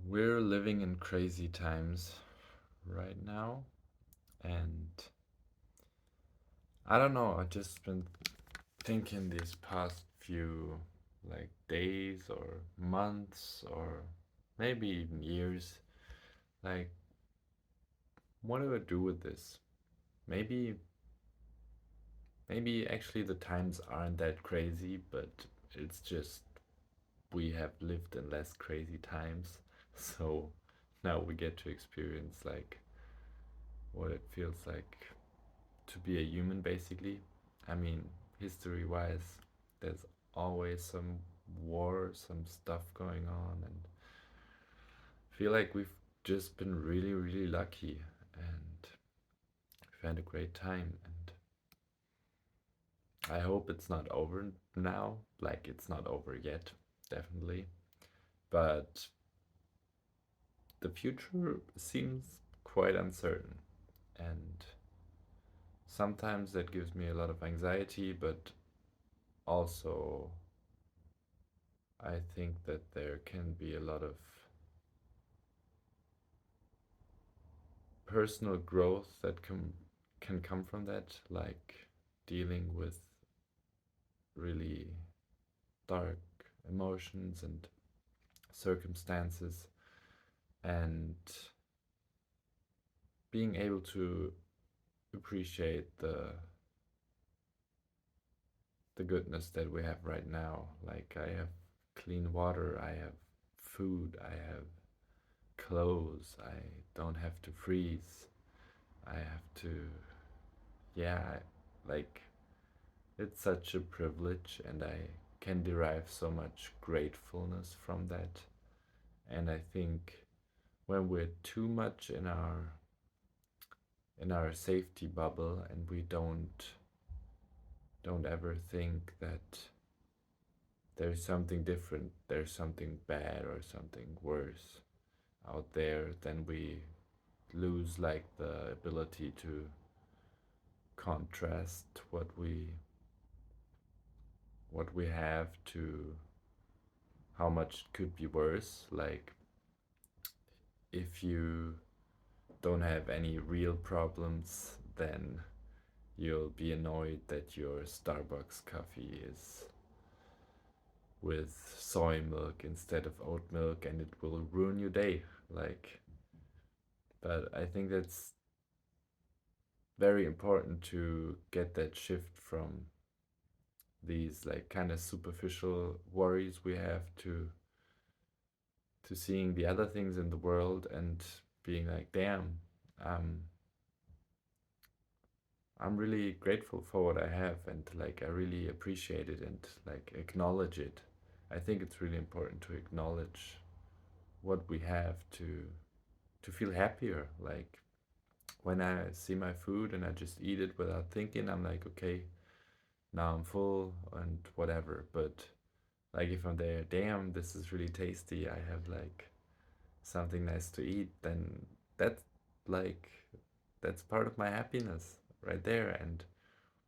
We're living in crazy times right now, and I don't know, I've just been thinking these past few days or months or maybe even years, like what do I do with this? Maybe maybe actually the times aren't that crazy, but it's just we have lived in less crazy times. So now we get to experience what it feels like to be a human, basically. I mean, history wise, there's always some war, some stuff going on, and I feel like we've just been really, really lucky and we've had a great time. And I hope it's not over now. Like, it's not over yet, definitely. But the future seems quite uncertain, and sometimes that gives me a lot of anxiety, but also I think that there can be a lot of personal growth that can come from that, like dealing with really dark emotions and circumstances, and being able to appreciate the goodness that we have right now. Like I have clean water, I have food, I have clothes, I don't have to freeze. I have to, yeah, like it's such a privilege, and I can derive so much gratefulness from that. And I think when we're too much in our safety bubble and we don't ever think that there's something different, there's something bad or something worse out there, then we lose like the ability to contrast what we have to how much could be worse. Like if you don't have any real problems, then you'll be annoyed that your Starbucks coffee is with soy milk instead of oat milk, and it will ruin your day. Like, but I think that's very important to get that shift from these like kind of superficial worries we have to seeing the other things in the world and being like, damn, um, I'm really grateful for what I have, and like I really appreciate it and like acknowledge it. I think it's really important to acknowledge what we have to feel happier. Like when I see my food and I just eat it without thinking, I'm like, okay, now I'm full and whatever. But like if I'm there, damn, this is really tasty. I have like something nice to eat, then that's like that's part of my happiness right there. And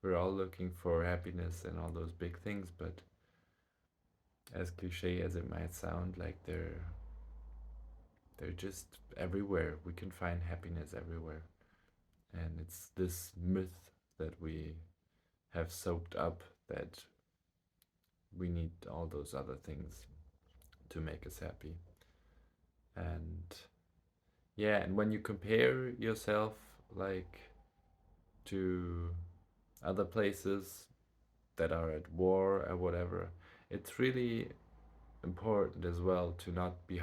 we're all looking for happiness and all those big things, but as cliche as it might sound, like they're just everywhere. We can find happiness everywhere. And it's this myth that we have soaked up that we need all those other things to make us happy. And yeah, and when you compare yourself like to other places that are at war or whatever, it's really important as well to not be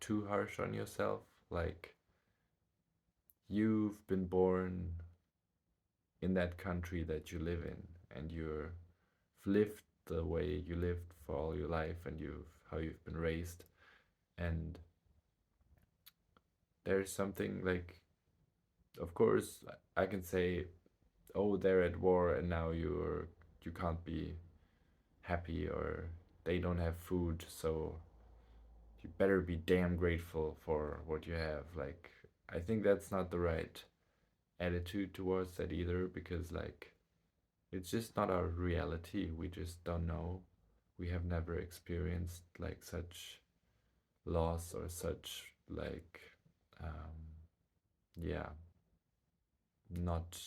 too harsh on yourself. Like you've been born in that country that you live in, and you've lived the way you lived for all your life, and you've how you've been raised. And there's something like, of course, I can say, oh, they're at war and now you can't be happy, or they don't have food, so you better be damn grateful for what you have. Like I think that's not the right attitude towards that either, because like it's just not our reality. We just don't know. We have never experienced like such loss or such like yeah, not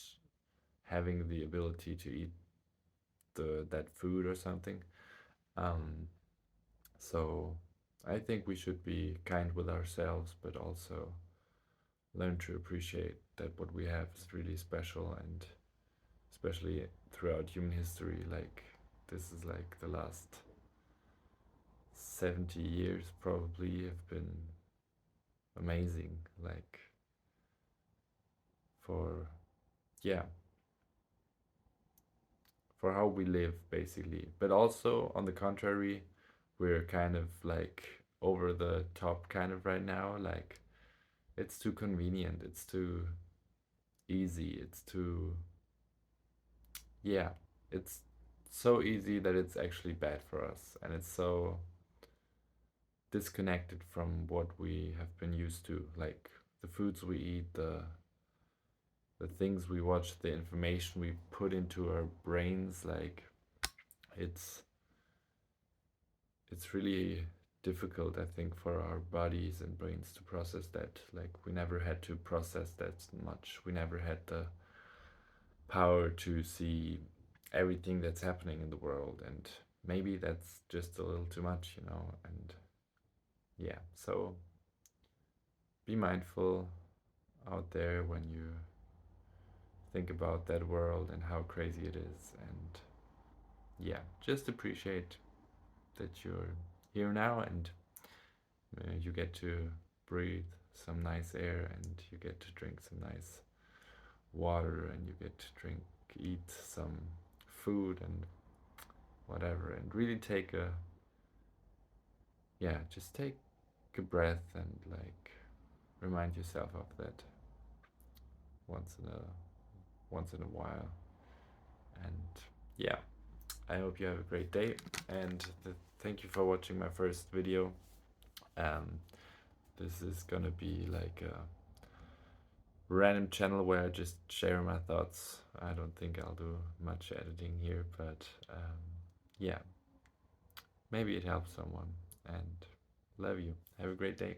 having the ability to eat the that food or something. Um, so I think we should be kind with ourselves, but also learn to appreciate that what we have is really special, and especially throughout human history, like this is like the last 70 years probably have been amazing, like for yeah, for how we live basically. But also on the contrary, we're kind of like over the top kind of right now, like it's too convenient, it's too easy, it's too yeah, it's so easy that it's actually bad for us, and it's so disconnected from what we have been used to, like the foods we eat, the things we watch, the information we put into our brains, like it's it's really difficult, I think, for our bodies and brains to process that. Like we never had to process that much. We never had the power to see everything that's happening in the world, and maybe that's just a little too much, you know. And yeah, so be mindful out there when you think about that world and how crazy it is. And yeah, just appreciate that you're here now, and you get to breathe some nice air, and you get to drink some nice water, and you get to eat some food and whatever, and really take a, yeah, just take a breath and like remind yourself of that once in a once in a while. And yeah, I hope you have a great day, and thank you for watching my first video. Um, this is gonna be like a random channel where I just share my thoughts. I don't think I'll do much editing here, but yeah, maybe it helps someone. And love you. Have a great day.